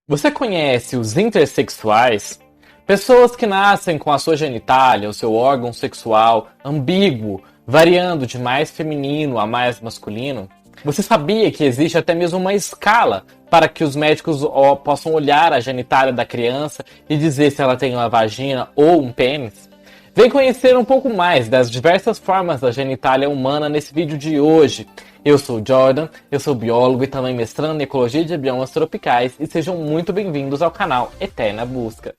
Você conhece os intersexuais? Pessoas que nascem com a sua genitália, o seu órgão sexual, ambíguo, variando de mais feminino a mais masculino? Você sabia que existe até mesmo uma escala para que os médicos possam olhar a genitália da criança e dizer se ela tem uma vagina ou um pênis? Vem conhecer um pouco mais das diversas formas da genitália humana nesse vídeo de hoje. Eu sou o Jordan, eu sou biólogo e também mestrando em Ecologia de Biomas Tropicais e sejam muito bem-vindos ao canal Eterna Busca.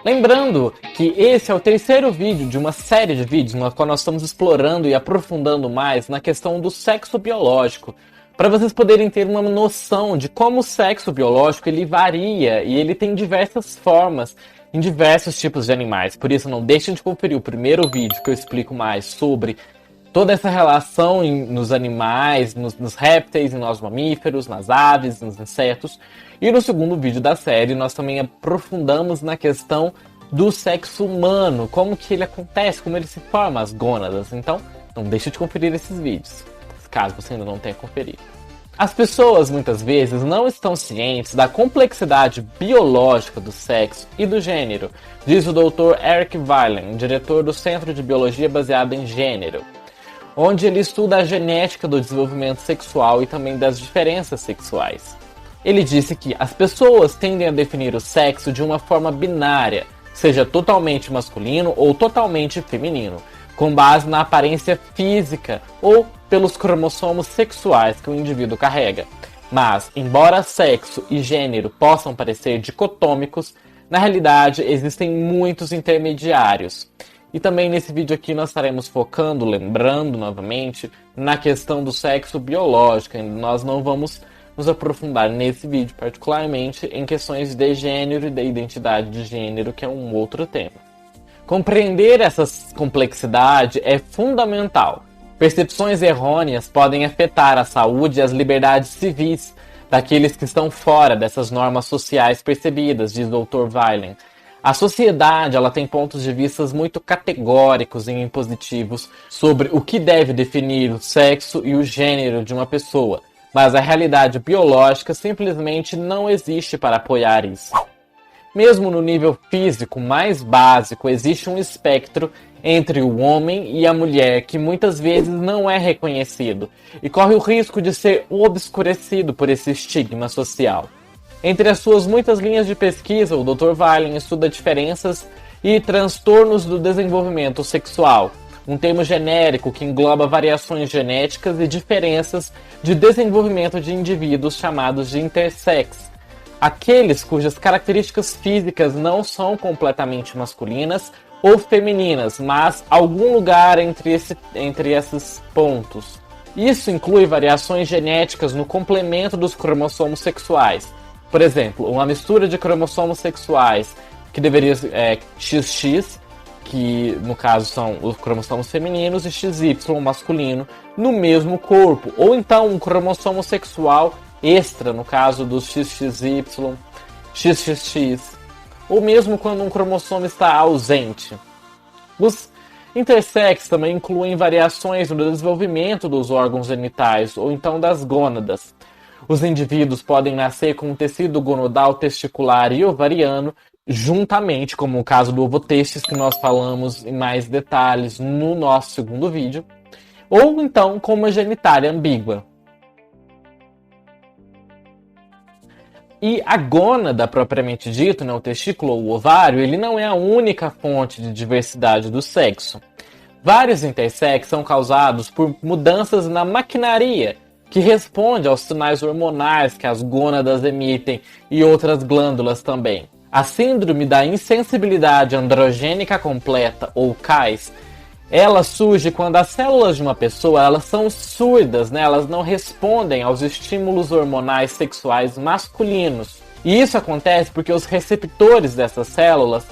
Lembrando que esse é o terceiro vídeo de uma série de vídeos na qual nós estamos explorando e aprofundando mais na questão do sexo biológico, para vocês poderem ter uma noção de como o sexo biológico ele varia e ele tem diversas formas em diversos tipos de animais. Por isso, não deixem de conferir o primeiro vídeo que eu explico mais sobre toda essa relação nos animais, nos répteis, nos mamíferos, nas aves, nos insetos. E no segundo vídeo da série, nós também aprofundamos na questão do sexo humano, como que ele acontece, como ele se forma, as gônadas. Então, não deixe de conferir esses vídeos, caso você ainda não tenha conferido. As pessoas, muitas vezes, não estão cientes da complexidade biológica do sexo e do gênero, diz o Dr. Eric Weiland, diretor do Centro de Biologia Baseada em Gênero, onde ele estuda a genética do desenvolvimento sexual e também das diferenças sexuais. Ele disse que as pessoas tendem a definir o sexo de uma forma binária, seja totalmente masculino ou totalmente feminino, com base na aparência física ou pelos cromossomos sexuais que o indivíduo carrega. Mas, embora sexo e gênero possam parecer dicotômicos, na realidade existem muitos intermediários. E também nesse vídeo aqui nós estaremos focando, lembrando novamente, na questão do sexo biológico. Nós não vamos nos aprofundar nesse vídeo particularmente em questões de gênero e da identidade de gênero, que é um outro tema. Compreender essa complexidade é fundamental. Percepções errôneas podem afetar a saúde e as liberdades civis daqueles que estão fora dessas normas sociais percebidas, diz o Dr. Weiland. A sociedade ela tem pontos de vista muito categóricos e impositivos sobre o que deve definir o sexo e o gênero de uma pessoa, mas a realidade biológica simplesmente não existe para apoiar isso. Mesmo no nível físico mais básico, existe um espectro entre o homem e a mulher que muitas vezes não é reconhecido e corre o risco de ser obscurecido por esse estigma social. Entre as suas muitas linhas de pesquisa, o Dr. Weiland estuda diferenças e transtornos do desenvolvimento sexual, um termo genérico que engloba variações genéticas e diferenças de desenvolvimento de indivíduos chamados de intersex. Aqueles cujas características físicas não são completamente masculinas ou femininas, mas algum lugar entre esses pontos. Isso inclui variações genéticas no complemento dos cromossomos sexuais. Por exemplo, uma mistura de cromossomos sexuais, que deveria ser XX, que no caso são os cromossomos femininos, e XY masculino, no mesmo corpo. Ou então um cromossomo sexual extra, no caso dos XXY, XXX, ou mesmo quando um cromossomo está ausente. Os intersex também incluem variações no desenvolvimento dos órgãos genitais, ou então das gônadas. Os indivíduos podem nascer com um tecido gonadal testicular e ovariano, juntamente, como o caso do ovotestis, que nós falamos em mais detalhes no nosso segundo vídeo, ou então com uma genitália ambígua. E a gônada, propriamente dito, o testículo ou o ovário, ele não é a única fonte de diversidade do sexo. Vários intersex são causados por mudanças na maquinaria, que responde aos sinais hormonais que as gônadas emitem e outras glândulas também. A síndrome da insensibilidade androgênica completa, ou CAIS, ela surge quando as células de uma pessoa elas são surdas, elas não respondem aos estímulos hormonais sexuais masculinos. E isso acontece porque os receptores dessas células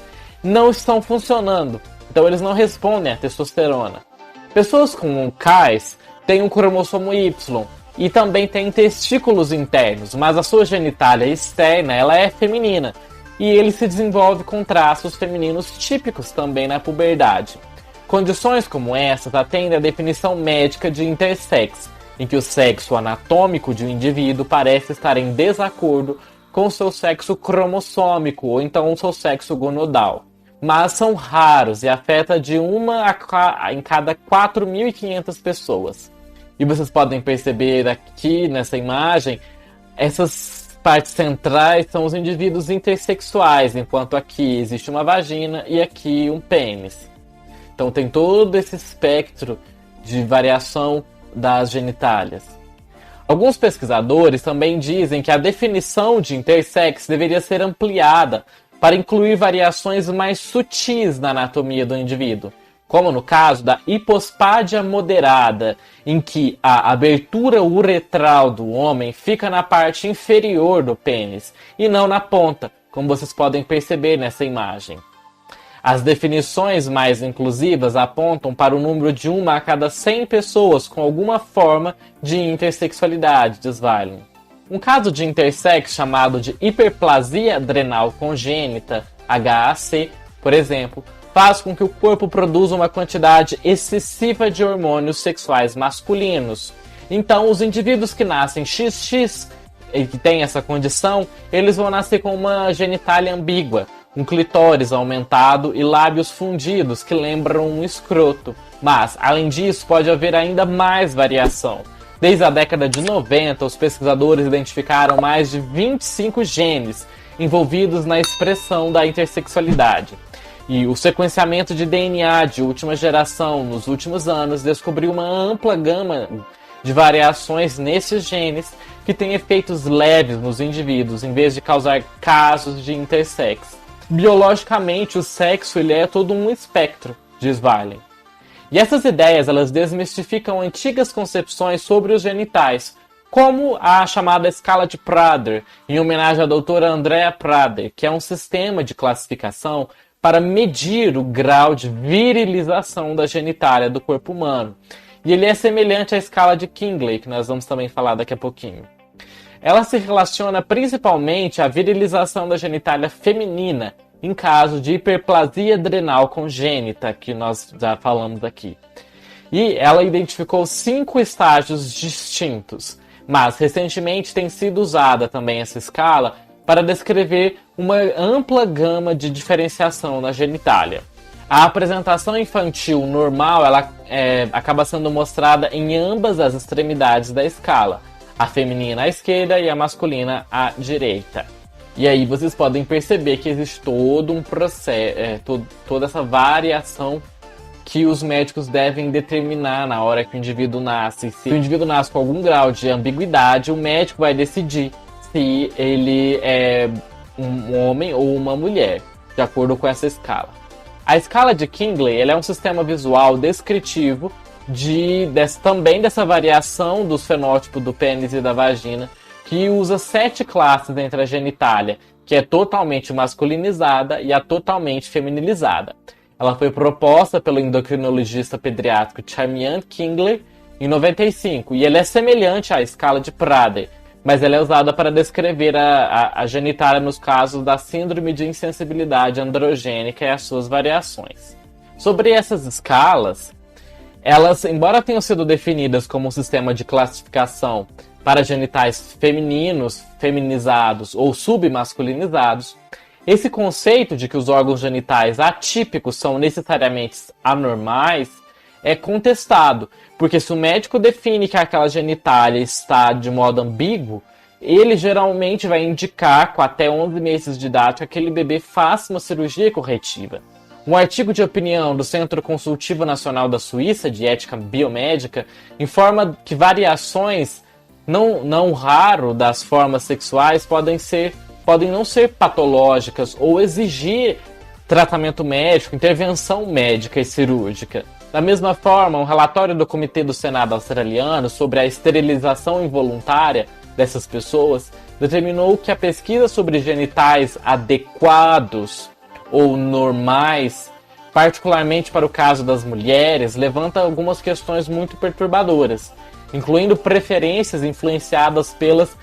não estão funcionando, então eles não respondem à testosterona. Pessoas com CAIS têm um cromossomo Y e também têm testículos internos, mas a sua genitália externa ela é feminina e ele se desenvolve com traços femininos típicos também na puberdade. Condições como essas atendem à definição médica de intersex, em que o sexo anatômico de um indivíduo parece estar em desacordo com o seu sexo cromossômico ou então o seu sexo gonadal. Mas são raros e afeta de uma em cada 4.500 pessoas. E vocês podem perceber aqui nessa imagem, essas partes centrais são os indivíduos intersexuais, enquanto aqui existe uma vagina e aqui um pênis. Então tem todo esse espectro de variação das genitálias. Alguns pesquisadores também dizem que a definição de intersex deveria ser ampliada para incluir variações mais sutis na anatomia do indivíduo, como no caso da hipospádia moderada, em que a abertura uretral do homem fica na parte inferior do pênis e não na ponta, como vocês podem perceber nessa imagem. As definições mais inclusivas apontam para o número de 1 a cada 100 pessoas com alguma forma de intersexualidade, diz Weiland. Um caso de intersex chamado de hiperplasia adrenal congênita, HAC, por exemplo, faz com que o corpo produza uma quantidade excessiva de hormônios sexuais masculinos. Então, os indivíduos que nascem XX e que têm essa condição, eles vão nascer com uma genitália ambígua, um clitóris aumentado e lábios fundidos que lembram um escroto. Mas, além disso, pode haver ainda mais variação. Desde a década de 90, os pesquisadores identificaram mais de 25 genes envolvidos na expressão da intersexualidade. E o sequenciamento de DNA de última geração nos últimos anos descobriu uma ampla gama de variações nesses genes que têm efeitos leves nos indivíduos, em vez de causar casos de intersex. Biologicamente, o sexo ele é todo um espectro, diz Weiland. E essas ideias elas desmistificam antigas concepções sobre os genitais, como a chamada escala de Prader, em homenagem à doutora Andrea Prader, que é um sistema de classificação para medir o grau de virilização da genitália do corpo humano. E ele é semelhante à escala de Kingley, que nós vamos também falar daqui a pouquinho. Ela se relaciona principalmente à virilização da genitália feminina, em caso de hiperplasia adrenal congênita, que nós já falamos aqui. E ela identificou 5 estágios distintos, mas recentemente tem sido usada também essa escala para descrever uma ampla gama de diferenciação na genitália. A apresentação infantil normal ela acaba sendo mostrada em ambas as extremidades da escala, a feminina à esquerda e a masculina à direita. E aí vocês podem perceber que existe todo um processo, toda essa variação que os médicos devem determinar na hora que o indivíduo nasce. Se o indivíduo nasce com algum grau de ambiguidade, o médico vai decidir se ele é um homem ou uma mulher, de acordo com essa escala. A escala de Kingley ela é um sistema visual descritivo também dessa variação dos fenótipos do pênis e da vagina, que usa 7 classes entre a genitália, que é totalmente masculinizada e a totalmente feminilizada. Ela foi proposta pelo endocrinologista pediátrico Charmian Kingley em 95, e ela é semelhante à escala de Prader, mas ela é usada para descrever a genitália nos casos da síndrome de insensibilidade androgênica e as suas variações. Sobre essas escalas, elas, embora tenham sido definidas como um sistema de classificação para genitais femininos, feminizados ou submasculinizados, esse conceito de que os órgãos genitais atípicos são necessariamente anormais é contestado, porque se o médico define que aquela genitália está de modo ambíguo, ele geralmente vai indicar com até 11 meses de idade que aquele bebê faça uma cirurgia corretiva. Um artigo de opinião do Centro Consultivo Nacional da Suíça de Ética Biomédica informa que variações não raro das formas sexuais podem não ser patológicas ou exigir tratamento médico, intervenção médica e cirúrgica. Da mesma forma, um relatório do Comitê do Senado australiano sobre a esterilização involuntária dessas pessoas determinou que a pesquisa sobre genitais adequados ou normais, particularmente para o caso das mulheres, levanta algumas questões muito perturbadoras, incluindo preferências influenciadas pelas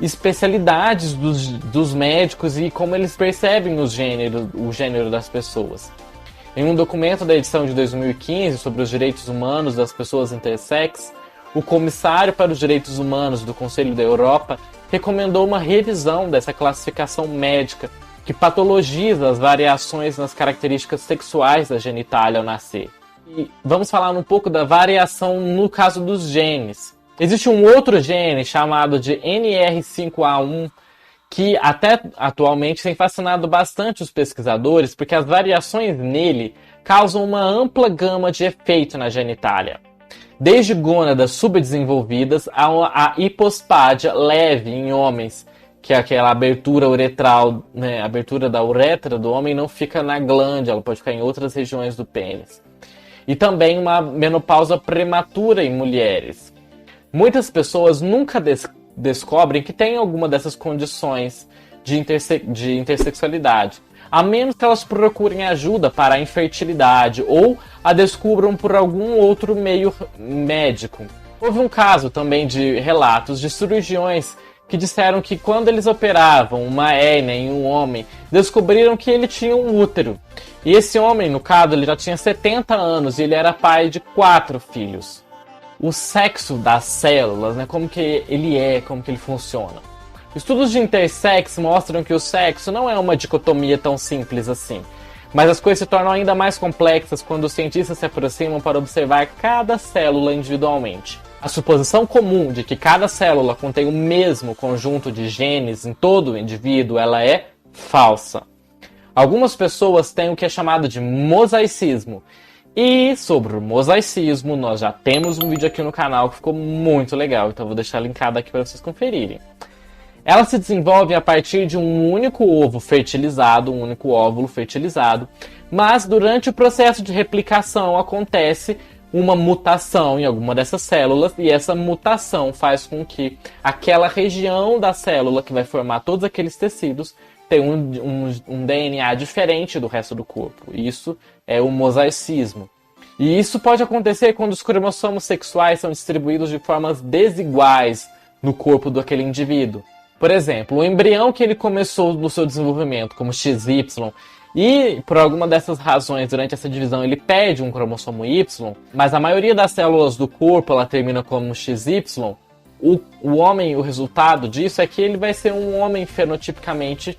especialidades dos médicos e como eles percebem o gênero das pessoas. Em um documento da edição de 2015 sobre os direitos humanos das pessoas intersex, o Comissário para os Direitos Humanos do Conselho da Europa recomendou uma revisão dessa classificação médica que patologiza as variações nas características sexuais da genitália ao nascer. E vamos falar um pouco da variação no caso dos genes. Existe um outro gene chamado de NR5A1 que até atualmente tem fascinado bastante os pesquisadores porque as variações nele causam uma ampla gama de efeito na genitália. Desde gônadas subdesenvolvidas a hipospádia leve em homens, que é aquela abertura uretral, né? A abertura da uretra do homem não fica na glândula, ela pode ficar em outras regiões do pênis. E também uma menopausa prematura em mulheres. Muitas pessoas nunca descobrem que tem alguma dessas condições de intersexualidade, a menos que elas procurem ajuda para a infertilidade ou a descubram por algum outro meio médico. Houve um caso também de relatos de cirurgiões que disseram que quando eles operavam uma hérnia em um homem, descobriram que ele tinha um útero. E esse homem, no caso, ele já tinha 70 anos e ele era pai de 4 filhos. O sexo das células, né, como que ele funciona. Estudos de intersex mostram que o sexo não é uma dicotomia tão simples assim, mas as coisas se tornam ainda mais complexas quando os cientistas se aproximam para observar cada célula individualmente. A suposição comum de que cada célula contém o mesmo conjunto de genes em todo o indivíduo, ela é falsa. Algumas pessoas têm o que é chamado de mosaicismo. E sobre o mosaicismo, nós já temos um vídeo aqui no canal que ficou muito legal, então eu vou deixar linkado aqui para vocês conferirem. Ela se desenvolve a partir de um único ovo fertilizado, um único óvulo fertilizado, mas durante o processo de replicação acontece uma mutação em alguma dessas células e essa mutação faz com que aquela região da célula que vai formar todos aqueles tecidos tenha um DNA diferente do resto do corpo. Isso é o mosaicismo. E isso pode acontecer quando os cromossomos sexuais são distribuídos de formas desiguais no corpo daquele indivíduo. Por exemplo, o embrião que ele começou no seu desenvolvimento como XY e por alguma dessas razões durante essa divisão ele perde um cromossomo Y, mas a maioria das células do corpo ela termina como XY, o homem, o resultado disso é que ele vai ser um homem fenotipicamente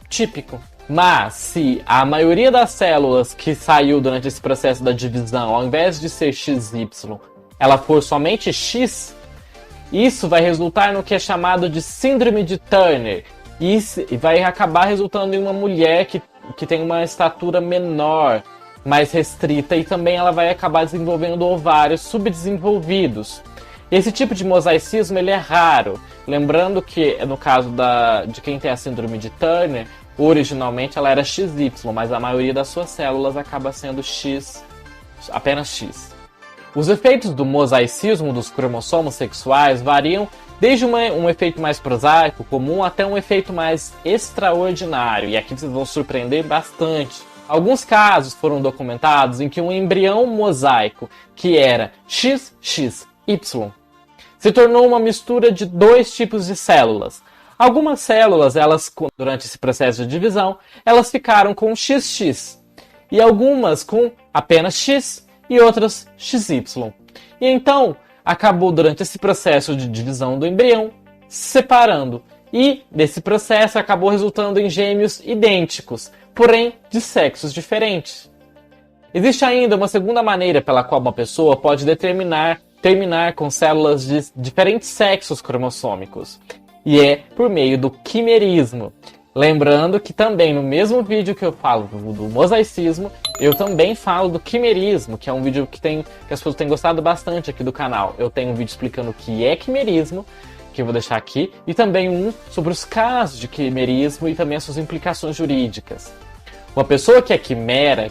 típico. Mas se a maioria das células que saiu durante esse processo da divisão, ao invés de ser XY, ela for somente X, isso vai resultar no que é chamado de síndrome de Turner. E vai acabar resultando em uma mulher que tem uma estatura menor, mais restrita, e também ela vai acabar desenvolvendo ovários subdesenvolvidos. Esse tipo de mosaicismo ele é raro. Lembrando que no caso de quem tem a síndrome de Turner, originalmente ela era XY, mas a maioria das suas células acaba sendo X, apenas X. Os efeitos do mosaicismo dos cromossomos sexuais variam desde um efeito mais prosaico, comum, até um efeito mais extraordinário. E aqui vocês vão surpreender bastante. Alguns casos foram documentados em que um embrião mosaico, que era XXY, se tornou uma mistura de 2 tipos de células. Algumas células, durante esse processo de divisão, elas ficaram com XX. E algumas com apenas X e outras XY. E então, acabou durante esse processo de divisão do embrião se separando. E desse processo acabou resultando em gêmeos idênticos, porém de sexos diferentes. Existe ainda uma segunda maneira pela qual uma pessoa pode terminar com células de diferentes sexos cromossômicos. E é por meio do quimerismo. Lembrando que também no mesmo vídeo que eu falo do mosaicismo, eu também falo do quimerismo, que é um vídeo que as pessoas têm gostado bastante aqui do canal. Eu tenho um vídeo explicando o que é quimerismo, que eu vou deixar aqui, e também um sobre os casos de quimerismo e também as suas implicações jurídicas. Uma pessoa que é quimera,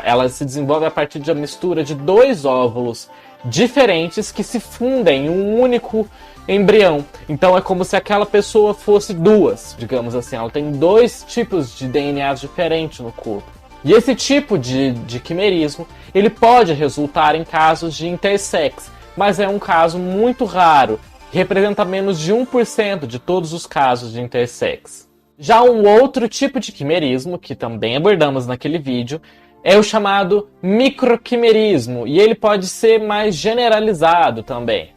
ela se desenvolve a partir de uma mistura de 2 óvulos diferentes que se fundem em um único embrião. Então é como se aquela pessoa fosse 2, digamos assim. Ela tem 2 tipos de DNAs diferentes no corpo. E esse tipo de quimerismo, ele pode resultar em casos de intersex, mas é um caso muito raro, representa menos de 1% de todos os casos de intersex. Já um outro tipo de quimerismo, que também abordamos naquele vídeo, é o chamado microquimerismo, e ele pode ser mais generalizado também.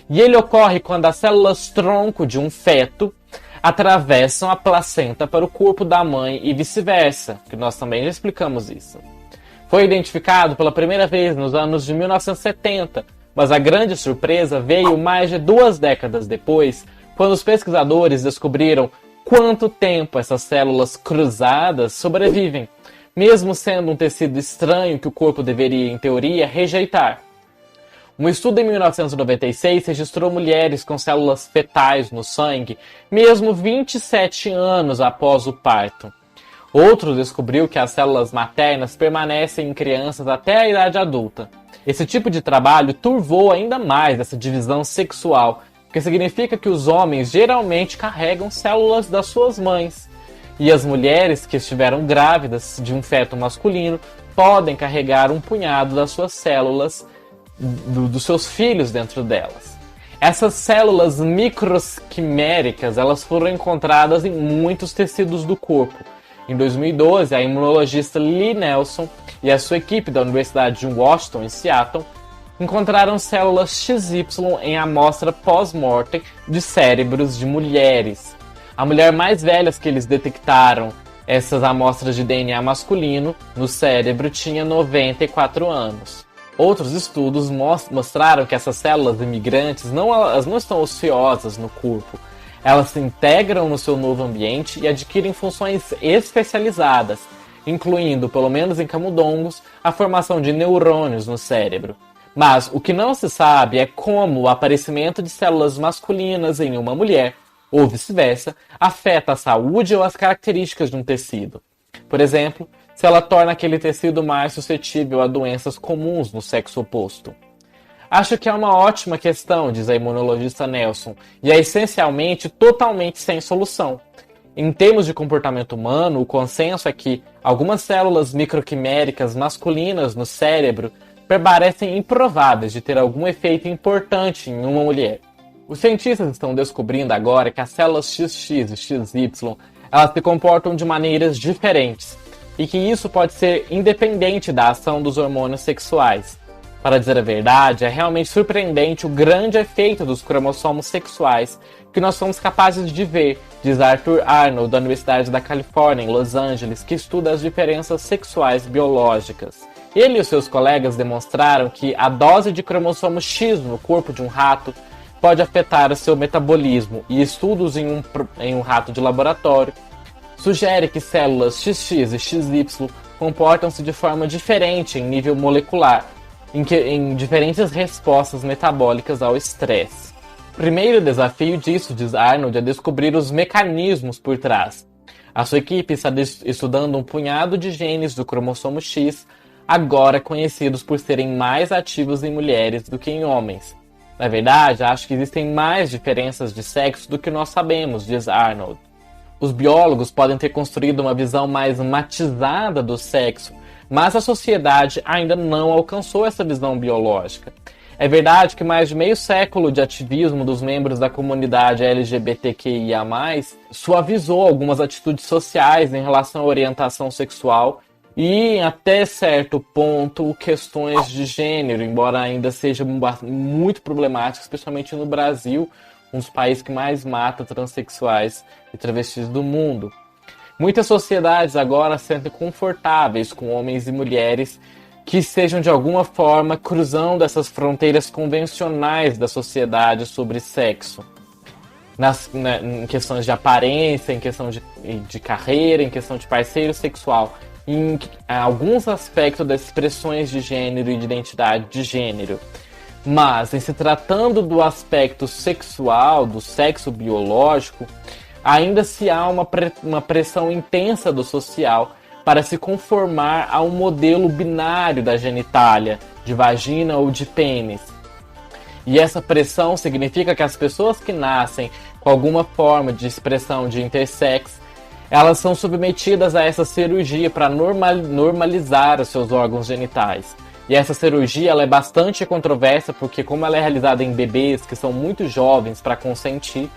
E ele ocorre quando as células tronco de um feto atravessam a placenta para o corpo da mãe e vice-versa, que nós também já explicamos isso. Foi identificado pela primeira vez nos anos de 1970, mas a grande surpresa veio mais de 2 décadas depois, quando os pesquisadores descobriram quanto tempo essas células cruzadas sobrevivem, mesmo sendo um tecido estranho que o corpo deveria, em teoria, rejeitar. Um estudo em 1996 registrou mulheres com células fetais no sangue, mesmo 27 anos após o parto. Outro descobriu que as células maternas permanecem em crianças até a idade adulta. Esse tipo de trabalho turvou ainda mais essa divisão sexual, que significa que os homens geralmente carregam células das suas mães, e as mulheres que estiveram grávidas de um feto masculino podem carregar um punhado das suas células dos seus filhos dentro delas. Essas células microquiméricas, elas foram encontradas em muitos tecidos do corpo. Em 2012, a imunologista Lee Nelson e a sua equipe da Universidade de Washington, em Seattle, encontraram células XY em amostra pós-mortem de cérebros de mulheres. A mulher mais velha que eles detectaram essas amostras de DNA masculino no cérebro tinha 94 anos. Outros estudos mostraram que essas células imigrantes elas não estão ociosas no corpo. Elas se integram no seu novo ambiente e adquirem funções especializadas, incluindo, pelo menos em camundongos, a formação de neurônios no cérebro. Mas o que não se sabe é como o aparecimento de células masculinas em uma mulher, ou vice-versa, afeta a saúde ou as características de um tecido. Por exemplo, se ela torna aquele tecido mais suscetível a doenças comuns no sexo oposto. Acho que é uma ótima questão, diz a imunologista Nelson, e é essencialmente totalmente sem solução. Em termos de comportamento humano, o consenso é que algumas células microquiméricas masculinas no cérebro parecem improváveis de ter algum efeito importante em uma mulher. Os cientistas estão descobrindo agora que as células XX e XY elas se comportam de maneiras diferentes e que isso pode ser independente da ação dos hormônios sexuais. Para dizer a verdade, é realmente surpreendente o grande efeito dos cromossomos sexuais que nós somos capazes de ver, diz Arthur Arnold, da Universidade da Califórnia, em Los Angeles, que estuda as diferenças sexuais biológicas. Ele e os seus colegas demonstraram que a dose de cromossomo X no corpo de um rato pode afetar o seu metabolismo, e estudos em um rato de laboratório sugerem que células XX e XY comportam-se de forma diferente em nível molecular, em diferentes respostas metabólicas ao estresse. O primeiro desafio disso, diz Arnold, é descobrir os mecanismos por trás. A sua equipe está estudando um punhado de genes do cromossomo X, agora conhecidos por serem mais ativos em mulheres do que em homens. Na verdade, acho que existem mais diferenças de sexo do que nós sabemos, diz Arnold. Os biólogos podem ter construído uma visão mais matizada do sexo, mas a sociedade ainda não alcançou essa visão biológica. É verdade que mais de meio século de ativismo dos membros da comunidade LGBTQIA+, suavizou algumas atitudes sociais em relação à orientação sexual e, até certo ponto, questões de gênero, embora ainda seja muito problemático, especialmente no Brasil, um dos países que mais mata transexuais e travestis do mundo. Muitas sociedades agora se sentem confortáveis com homens e mulheres que estejam de alguma forma cruzando essas fronteiras convencionais da sociedade sobre sexo. Em questões de aparência, em questão de carreira, em questão de parceiro sexual, em alguns aspectos das expressões de gênero e de identidade de gênero. Mas, em se tratando do aspecto sexual, do sexo biológico, ainda se há uma pressão intensa do social para se conformar a um modelo binário da genitália, de vagina ou de pênis. E essa pressão significa que as pessoas que nascem com alguma forma de expressão de intersex, elas são submetidas a essa cirurgia para normalizar os seus órgãos genitais. E essa cirurgia ela é bastante controversa porque, como ela é realizada em bebês que são muito jovens para consentir,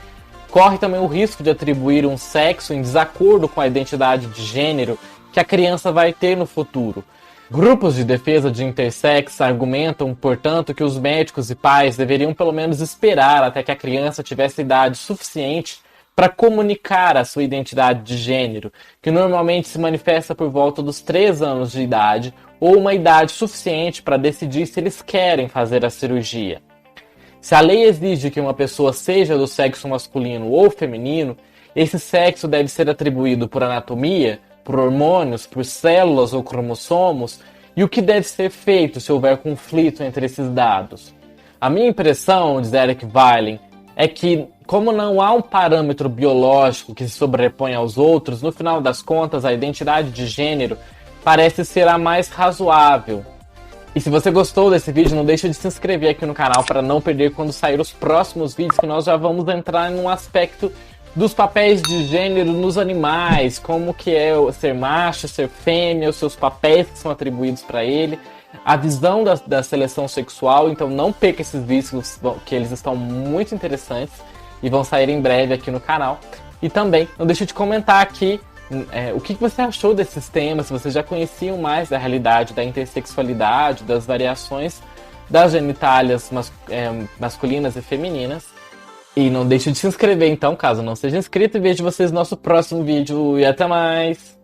corre também o risco de atribuir um sexo em desacordo com a identidade de gênero que a criança vai ter no futuro. Grupos de defesa de intersex argumentam, portanto, que os médicos e pais deveriam pelo menos esperar até que a criança tivesse idade suficiente para comunicar a sua identidade de gênero, que normalmente se manifesta por volta dos 3 anos de idade, ou uma idade suficiente para decidir se eles querem fazer a cirurgia. Se a lei exige que uma pessoa seja do sexo masculino ou feminino, esse sexo deve ser atribuído por anatomia, por hormônios, por células ou cromossomos, e o que deve ser feito se houver conflito entre esses dados. A minha impressão, diz Eric Weilen, é que, como não há um parâmetro biológico que se sobrepõe aos outros, no final das contas a identidade de gênero parece ser a mais razoável. E se você gostou desse vídeo, não deixa de se inscrever aqui no canal para não perder quando sair os próximos vídeos, que nós já vamos entrar em um aspecto dos papéis de gênero nos animais, como que é ser macho, ser fêmea, os seus papéis que são atribuídos para ele, a visão da seleção sexual. Então não perca esses vídeos, que eles estão muito interessantes e vão sair em breve aqui no canal. E também não deixe de comentar aqui o que você achou desses temas, se vocês já conheciam mais da realidade da intersexualidade, das variações das genitálias masculinas e femininas. E não deixe de se inscrever então, caso não seja inscrito, e vejo vocês no nosso próximo vídeo. E até mais!